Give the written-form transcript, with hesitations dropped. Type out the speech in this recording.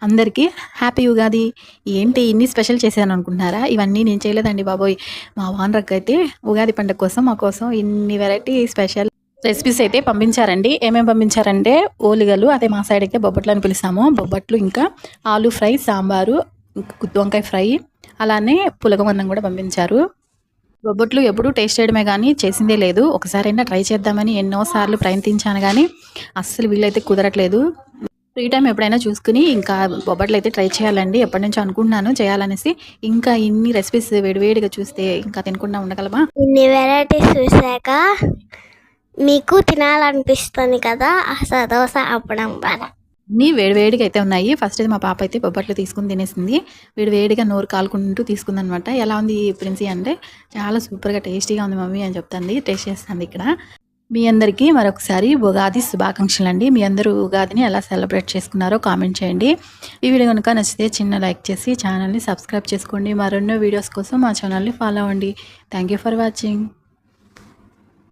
అందరికీ హ్యాపీ ఉగాది. ఏంటి ఇన్ని స్పెషల్ చేశాను అనుకుంటున్నారా? ఇవన్నీ నేను చేయలేదండి బాబోయ్! మా ఓనర్ అయితే ఉగాది పండుగ కోసం మా కోసం ఇన్ని వెరైటీ స్పెషల్ రెసిపీస్ అయితే పంపించారండి. ఏమేమి పంపించారంటే ఓలిగలు, అదే మా సైడ్ అయితే బొబ్బట్లు అని పిలుస్తాము. బొబ్బట్లు, ఇంకా ఆలు ఫ్రై, సాంబారు, గుత్తి వంకాయ ఫ్రై, అలానే పులగమన్నం కూడా పంపించారు. బొబ్బట్లు ఎప్పుడూ టేస్ట్ చేయడమే కానీ చేసిందే లేదు. ఒకసారైనా ట్రై చేద్దామని ఎన్నోసార్లు ప్రయత్నించాను కానీ అస్సలు వీలైతే కుదరట్లేదు. ఫ్రీ టైం ఎప్పుడైనా చూసుకుని ఇంకా బొబ్బట్లు అయితే ట్రై చేయాలండి. ఎప్పటి నుంచో అనుకుంటున్నాను చేయాలనేసి. ఇంకా ఇన్ని రెసిపీస్ వేడివేడిగా చూస్తే ఇంకా తినకుండా ఉండగలమా? ఇన్ని వెరైటీస్ చూసాక మీకు తినాలనిపిస్తుంది కదా, దోశ అప్పడం బాగా అన్నీ వేడివేడిగా అయితే ఉన్నాయి. ఫస్ట్ అయితే మా పాప అయితే బొబ్బట్లు తీసుకుని తినేసింది. వేడివేడిగా నోరు కాలుకుంటూ తీసుకుందనమాట. ఎలా ఉంది ప్రిన్సీ అంటే, చాలా సూపర్గా టేస్టీగా ఉంది మమ్మీ అని చెప్తుంది. టేస్ట్ చేస్తుంది ఇక్కడ. మీ అందరికీ మరొకసారి ఉగాది శుభాకాంక్షలు అండి. మీ అందరూ ఉగాదిని ఎలా సెలబ్రేట్ చేసుకున్నారో కామెంట్ చేయండి. ఈ వీడియో కనుక నచ్చితే చిన్న లైక్ చేసి ఛానల్ని సబ్స్క్రైబ్ చేసుకోండి. మరెన్నో వీడియోస్ కోసం మా ఛానల్ని ఫాలో అవ్వండి. Thank you for watching.